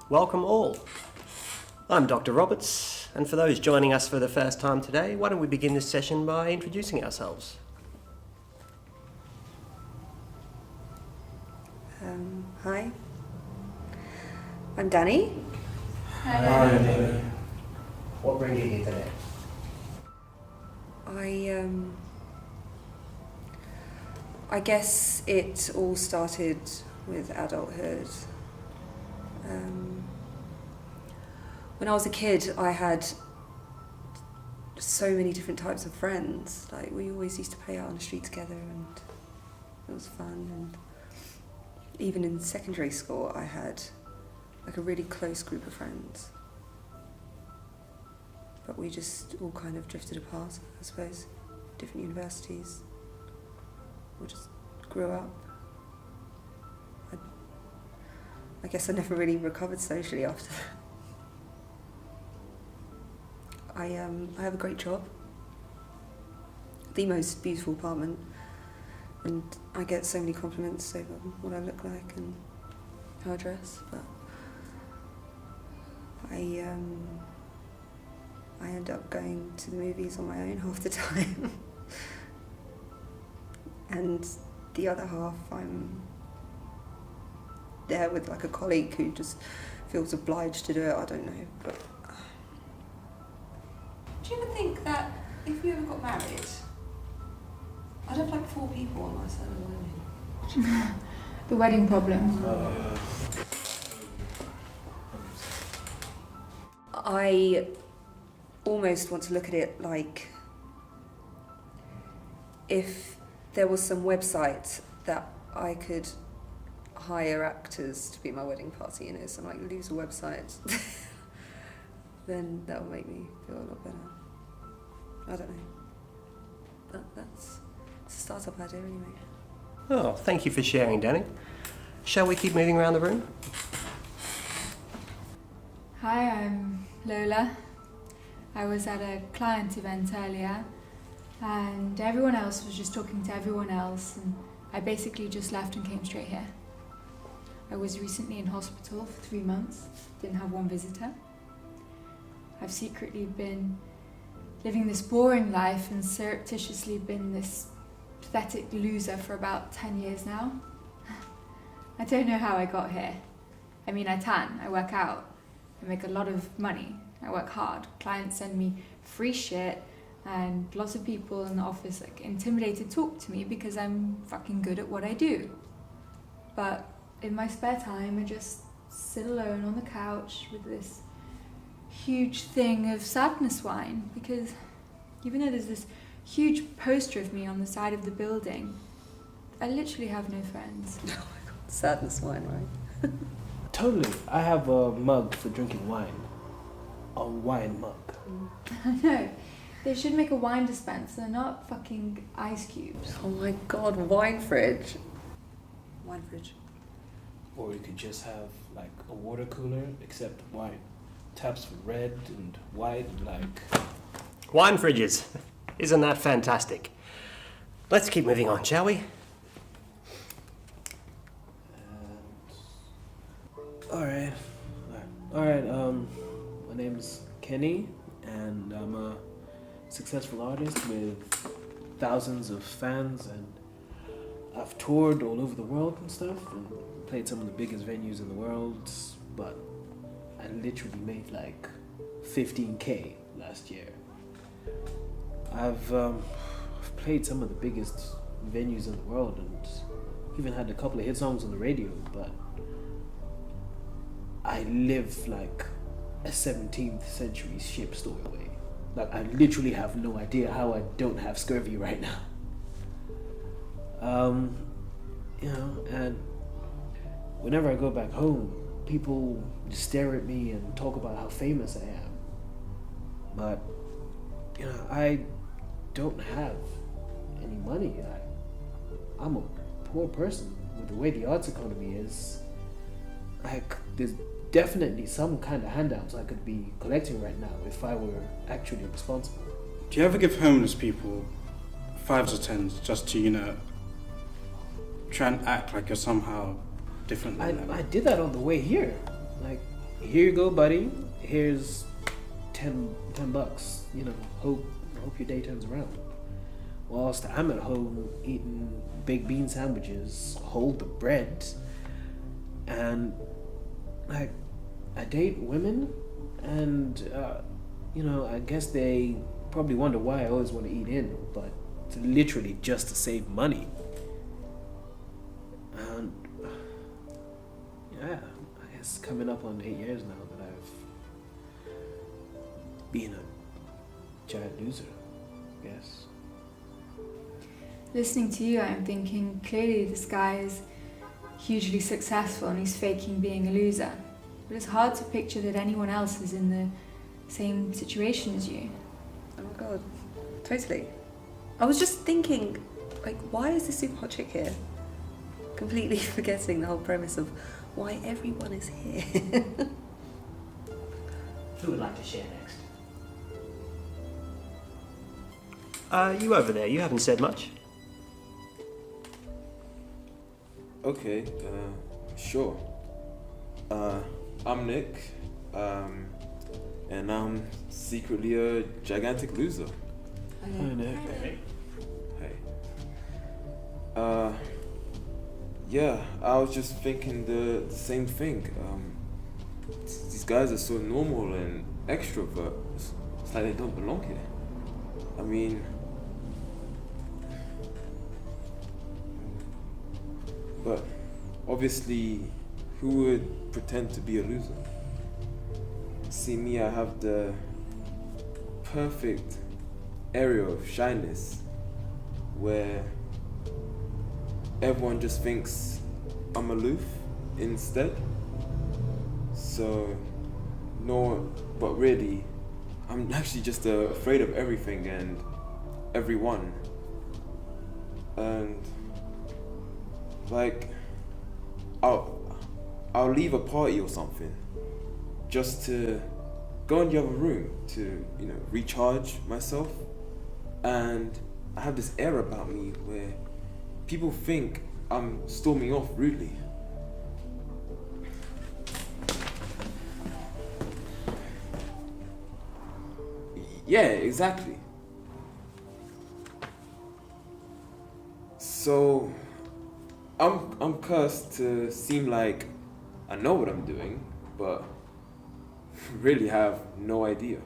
Welcome all. I'm Dr. Roberts, and for those joining us for the first time today, why don't we begin this session by introducing ourselves. Hi, I'm Danny. Hi, Danny. What brings you here today? I guess it all started with adulthood. When I was a kid, I had so many different types of friends. Like, we always used to play out on the street together, and it was fun. And even in secondary school, I had like a really close group of friends. But we just all kind of drifted apart, I suppose. Different universities. We just grew up. I guess I never really recovered socially after that. I have a great job. The most beautiful apartment. And I get so many compliments over what I look like and how I dress, but I end up going to the movies on my own half the time. And the other half, I'm there with like a colleague who just feels obliged to do it. I don't know, but... Do you ever think that if you ever got married, I'd have like 4 people on my side of the wedding? The wedding problem. I almost want to look at it like if there was some website that I could hire actors to be my wedding party, some like loser website, then that would make me feel a lot better. I don't know. But it's a startup idea anyway. Oh, thank you for sharing, Danny. Shall we keep moving around the room? Hi, I'm Lola. I was at a client event earlier and everyone else was just talking to everyone else, and I basically just left and came straight here. I was recently in hospital for 3 months, didn't have one visitor. I've secretly been living this boring life and surreptitiously been this pathetic loser for about 10 years now. I don't know how I got here. I mean, I tan, I work out, I make a lot of money, I work hard. Clients send me free shit, and lots of people in the office like intimidated talk to me because I'm fucking good at what I do. But in my spare time, I just sit alone on the couch with this huge thing of sadness wine, because even though there's this huge poster of me on the side of the building, I literally have no friends. Oh my god, sadness wine, right? Totally. I have a mug for drinking wine. A wine mug. I know. They should make a wine dispenser, not fucking ice cubes. Oh my god, wine fridge. Wine fridge. Or you could just have like a water cooler except wine. Taps for red and white and like... Wine fridges. Isn't that fantastic? Let's keep moving on, shall we? Alright. My name's Kenny, and I'm a successful artist with thousands of fans, and I've toured all over the world and stuff, and played some of the biggest venues in the world, but I literally made like 15K last year. I've played some of the biggest venues in the world and even had a couple of hit songs on the radio, but I live like a 17th century ship stowaway. Like, I literally have no idea how I don't have scurvy right now. And whenever I go back home, people just stare at me and talk about how famous I am. But, I don't have any money. I'm a poor person. With the way the arts economy is, like, there's definitely some kind of handouts I could be collecting right now if I were actually responsible. Do you ever give homeless people 5s or 10s just to, try and act like you're somehow different than them? I did that on the way here. Like, here you go, buddy. Here's 10 bucks. You know, hope your day turns around. Whilst I'm at home eating baked bean sandwiches, hold the bread, and like I date women, and you know, I guess they probably wonder why I always want to eat in, but it's literally just to save money. And yeah, I guess coming up on 8 years now that I've been a giant loser, I guess. Listening to you, I'm thinking clearly this guy is hugely successful and he's faking being a loser. But it's hard to picture that anyone else is in the same situation as you. Oh my god, totally. I was just thinking, like, why is this super hot chick here? Completely forgetting the whole premise of why everyone is here. Who would like to share next? You over there, you haven't said much. Okay, sure. I'm Nick, and I'm secretly a gigantic loser. Hi, Nick. Hey. Yeah, I was just thinking the same thing. These guys are so normal and extrovert. It's like they don't belong here. I mean, but obviously, who would pretend to be a loser? See me, I have the perfect area of shyness where everyone just thinks I'm aloof instead. So, no, but really, I'm actually just afraid of everything and everyone. And like, I'll leave a party or something just to go in the other room to, you know, recharge myself. And I have this air about me where people think I'm storming off rudely. Yeah, exactly. So I'm cursed to seem like I know what I'm doing, but really have no idea.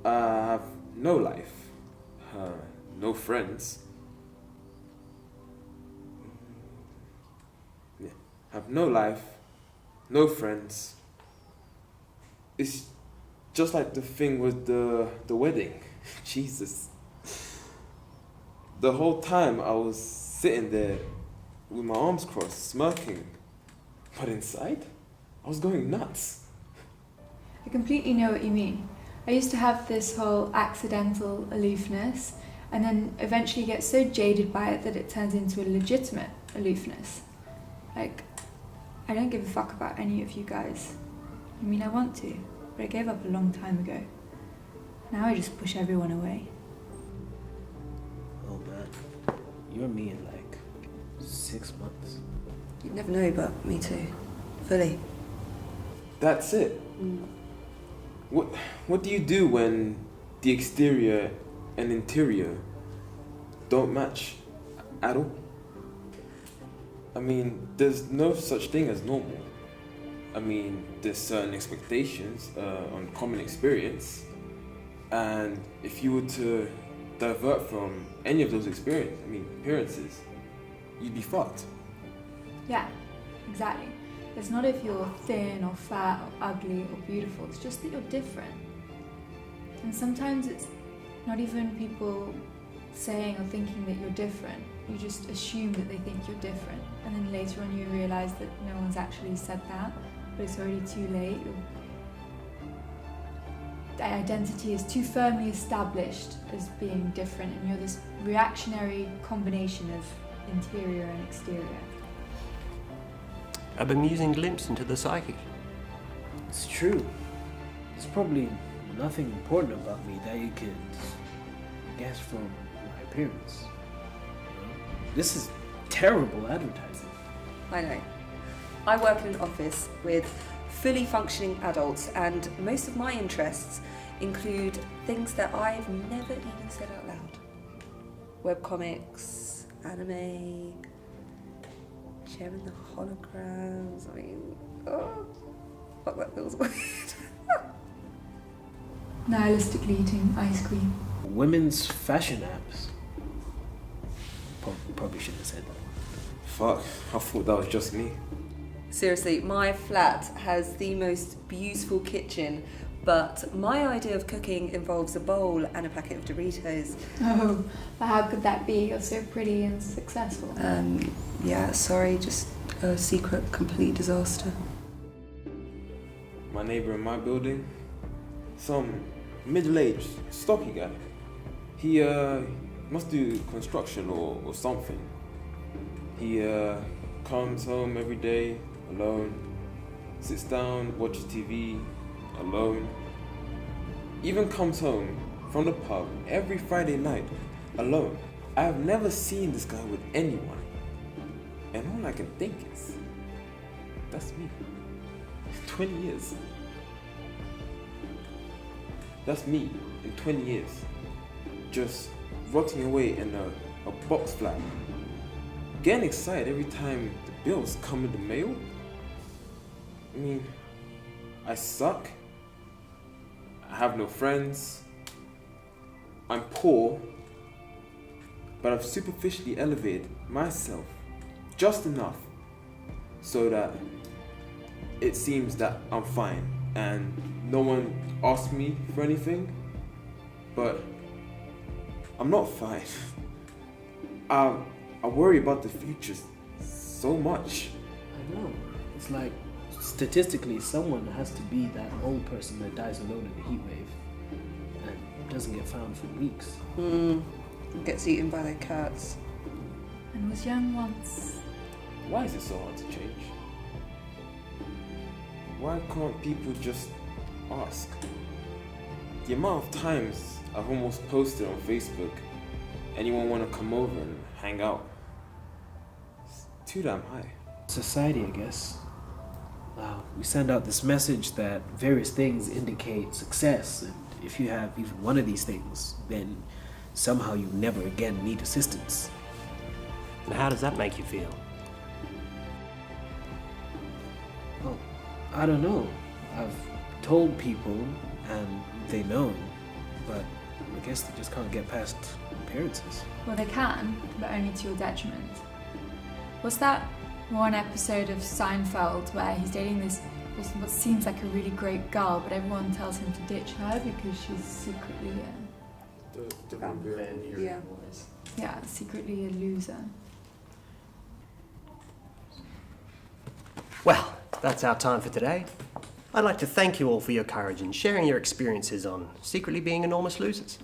I have no life, no friends. Yeah, have no life, no friends. It's just like the thing with the wedding. Jesus. The whole time I was sitting there with my arms crossed, smirking. But inside, I was going nuts. I completely know what you mean. I used to have this whole accidental aloofness and then eventually get so jaded by it that it turns into a legitimate aloofness. Like, I don't give a fuck about any of you guys. I mean, I want to, but I gave up a long time ago. Now I just push everyone away. Oh man, you're me in like 6 months. You'd never know, but me too. Fully. That's it. What do you do when the exterior and interior don't match at all? I mean, there's no such thing as normal. I mean, there's certain expectations on common experience, and if you were to divert from any of those appearances, you'd be fucked. Yeah, exactly. It's not if you're thin or fat or ugly or beautiful, it's just that you're different. And sometimes it's not even people saying or thinking that you're different. You just assume that they think you're different. And then later on you realise that no one's actually said that, but it's already too late. The identity is too firmly established as being different, and you're this reactionary combination of interior and exterior. A bemusing glimpse into the psyche. It's true. There's probably nothing important about me that you could guess from my appearance. You know? This is terrible advertising. I know. I work in an office with fully functioning adults, and most of my interests include things that I've never even said out loud. Webcomics, anime, sharing the holograms. I mean, oh, fuck, that feels weird. Nihilistically eating ice cream. Women's fashion apps. Probably shouldn't have said that. Fuck, I thought that was just me. Seriously, my flat has the most beautiful kitchen, but my idea of cooking involves a bowl and a packet of Doritos. Oh, but how could that be? You're so pretty and successful. Yeah, sorry, just a secret, complete disaster. My neighbor in my building, some middle-aged, stocky guy. He must do construction or something. He comes home every day alone, sits down, watches TV alone. Even comes home from the pub every Friday night alone. I have never seen this guy with anyone. And all I can think is, that's me. 20 years. That's me in 20 years. Just rotting away in a box flat. Getting excited every time the bills come in the mail. I mean, I suck. I have no friends. I'm poor. But I've superficially elevated myself just enough so that it seems that I'm fine and no one asks me for anything. But I'm not fine. I worry about the future so much. I know. It's like, statistically, someone has to be that old person that dies alone in a heat wave and doesn't get found for weeks. Gets eaten by their cats. And was young once. Why is it so hard to change? Why can't people just ask? The amount of times I've almost posted on Facebook, anyone want to come over and hang out? It's too damn high. Society, I guess. We send out this message that various things indicate success, and if you have even one of these things, then somehow you never again need assistance. And how does that make you feel? Oh, I don't know. I've told people, and they know, but I guess they just can't get past appearances. Well, they can, but only to your detriment. Was that one episode of Seinfeld where he's dating this, what seems like a really great girl, but everyone tells him to ditch her because she's secretly secretly a loser? Well, that's our time for today. I'd like to thank you all for your courage in sharing your experiences on secretly being enormous losers.